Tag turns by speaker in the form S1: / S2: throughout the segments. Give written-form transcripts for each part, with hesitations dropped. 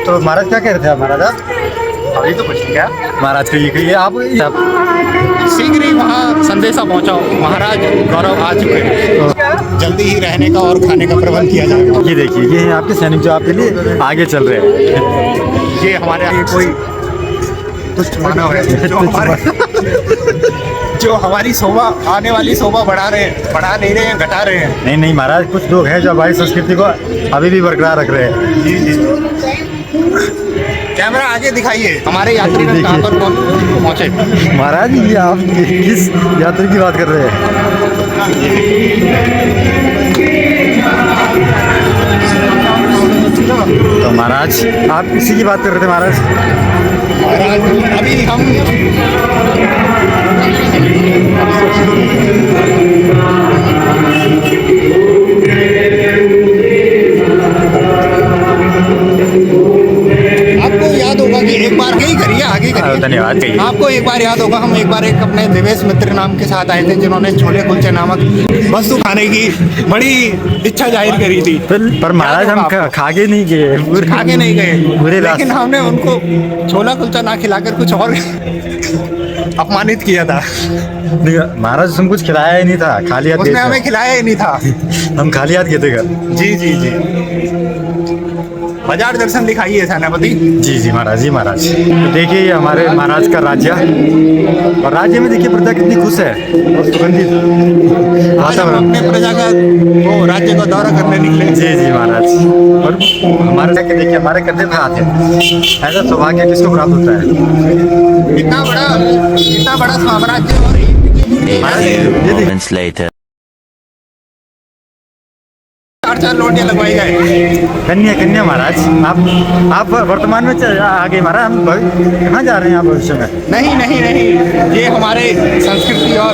S1: तो महाराज क्या कह रहे थे आप महाराज? आप
S2: अभी तो कुछ नहीं क्या,
S1: महाराज को ये आप
S2: शीघ्र ही वहाँ संदेशा पहुँचाओ, महाराज गौरव आ चुके हैं, जल्दी ही रहने का और खाने का प्रबंध किया जाएगा।
S1: ये देखिए, ये हैं आपके सैनिक जो आपके लिए आगे चल रहे हैं।
S2: ये हमारे यहाँ कोई तुच्छ मानव है जो हमारी शोभा, आने वाली शोभा बढ़ा नहीं रहे हैं, घटा रहे हैं।
S1: नहीं नहीं महाराज, कुछ लोग हैं जो हमारी संस्कृति को अभी भी बरकरार रख रहे हैं।
S2: जी जी, कैमरा आगे दिखाइए, हमारे यात्री कहाँ पर पहुँचे।
S1: महाराज ये आप किस यात्री की बात कर रहे हैं? तो महाराज आप किसी की बात कर रहे थे महाराज?
S2: महाराज अभी हम आपको याद होगा कि एक बार ही करिए, आगे करिए।
S1: धन्यवाद। कहिए।
S2: आपको एक बार याद होगा, हम एक बार एक अपने देवेश मित्र नाम के साथ आए थे, जिन्होंने छोले कुलचे नामक वस्तु खाने की बड़ी इच्छा जाहिर करी थी।
S1: पर महाराज हम खा के नहीं गए,
S2: खा के नहीं गए,
S1: पूरे
S2: लेकिन हमने उनको छोला कुलचा ना खिलाकर कुछ और अपमानित किया था।
S1: महाराज तुम कुछ खिलाया ही नहीं था, खाली हाथ
S2: उसने हमें खिलाया ही नहीं था।
S1: हम खाली हाथ गए थे घर।
S2: जी जी जी, बाजार दर्शन दिखाइए सेनापति।
S1: जी जी महाराज, जी महाराज। तो देखिए ये हमारे महाराज का राज्य, और राज्य में देखिए प्रजा कितनी खुश है और सुगंधित
S2: आज हम अपने प्रजा का वो राज्य का दौरा करने निकले।
S1: जी जी महाराज, और हमारे जाके देखिए हमारे कंधे पे हाथ है। ऐसा सौभाग्य किसको प्राप्त होता है?
S2: इतना बड़ा साम्राज्य, और
S1: ये देखिए
S2: 4 रोटियां लगवाई जाए।
S1: कन्या महाराज, आप वर्तमान में आ गए महाराज, हम कहाँ जा रहे हैं आप भविष्य में?
S2: नहीं नहीं नहीं, ये हमारे संस्कृति और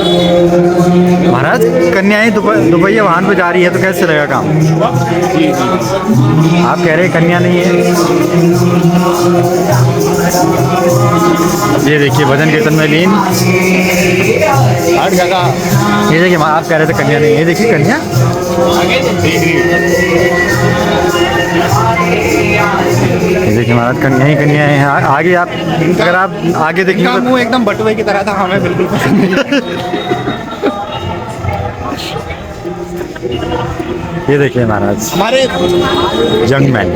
S1: महाराज कन्याएं दुपहिया वाहन पे जा रही है तो कैसे चलेगा काम?
S2: जी जी,
S1: आप कह रहे हैं कन्या नहीं है। ये देखिए भजन कीर्तन में लीन
S2: हर जगह।
S1: ये देखिए आप कह रहे थे कन्या नहीं है, देखिए कन्या। ये देखिए महाराज कन्या ही कन्या है। आगे आप अगर आप आगे देखिए
S2: इनका मुंह एकदम बटुए की तरह था, हमें बिल्कुल पसंद नहीं।
S1: ये देखिए महाराज
S2: हमारे
S1: यंग मैन।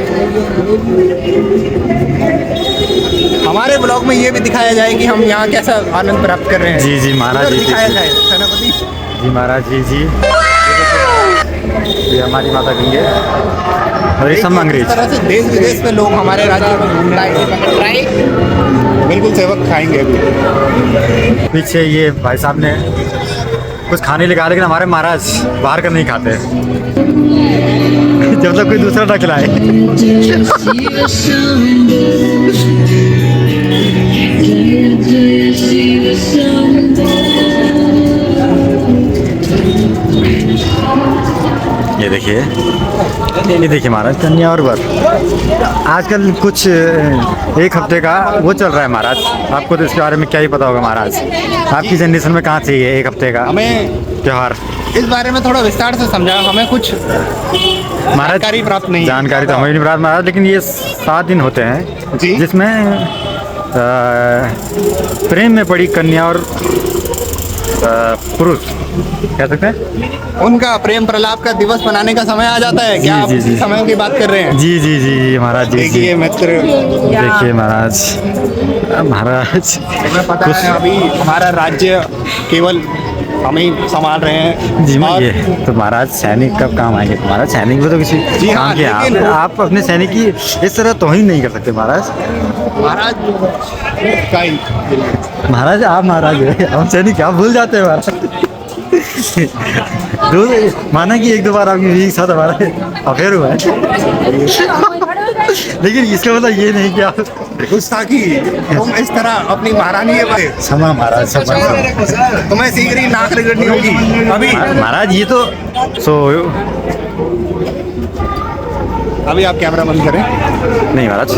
S2: हमारे ब्लॉग में ये भी दिखाया जाए कि हम यहाँ कैसा आनंद प्राप्त कर रहे हैं।
S1: जी जी महाराज, जी
S2: दिखाया जाए सेनापति।
S1: जी महाराज, जी जी। ये हमारी माता गंगे और ये सब अंग्रेज।
S2: इस तरह से देश विदेश में लोग हमारे राज्य में बिल्कुल सेवक खाएंगे। अभी
S1: पीछे ये भाई साहब ने कुछ खाने लगा, लेकिन हमारे महाराज बाहर का नहीं खाते जब तक कोई दूसरा ना खिलाए। ये देखिए महाराज कन्या और वर। आजकल कुछ एक हफ्ते का वो चल रहा है महाराज, आपको तो इसके बारे में क्या ही पता होगा महाराज। आपकी जनरेशन में कहाँ से ये एक हफ्ते का
S2: हमें
S1: त्योहार
S2: इस बारे में थोड़ा विस्तार से समझा, हमें कुछ जानकारी प्राप्त नहीं।
S1: जानकारी तो हमें नहीं प्राप्त महाराज, लेकिन ये 7 दिन होते हैं
S2: जी,
S1: जिसमें प्रेम में पड़ी कन्या और पुरुष कह सकते हैं
S2: उनका प्रेम प्रलाप का दिवस मनाने का समय आ जाता है। क्या आप
S1: जी।
S2: समय की बात कर रहे हैं?
S1: जी जी जी महाराज, जी जी।
S2: देखिए मित्र,
S1: देखिए महाराज,
S2: तुम्हें पता है अभी हमारा राज्य केवल हम ही संभाल रहे हैं
S1: जी।
S2: और
S1: ये तो महाराज सैनिक कब काम आएंगे तुम्हारा? सैनिक भी तो किसी
S2: जी
S1: काम
S2: हाँ,
S1: के आप अपने सैनिक की इस तरह तो ही नहीं कर सकते महाराज। महाराज आप महाराज है, हम सैनिक आप भूल जाते हैं महाराज। माना कि 1-2 बार आपकी बीवी के साथ हमारा अफेयर हुआ है, लेकिन इसका मतलब ये नहीं कि आप
S2: गुस्ताखी, तुम इस तरह अपनी महारानी है।
S1: क्षमा महाराज, क्षमा।
S2: तुम्हें शीघ्र ही नाक रगड़नी होगी अभी।
S1: महाराज ये तो
S2: अभी आप कैमरा बंद करें।
S1: नहीं महाराज,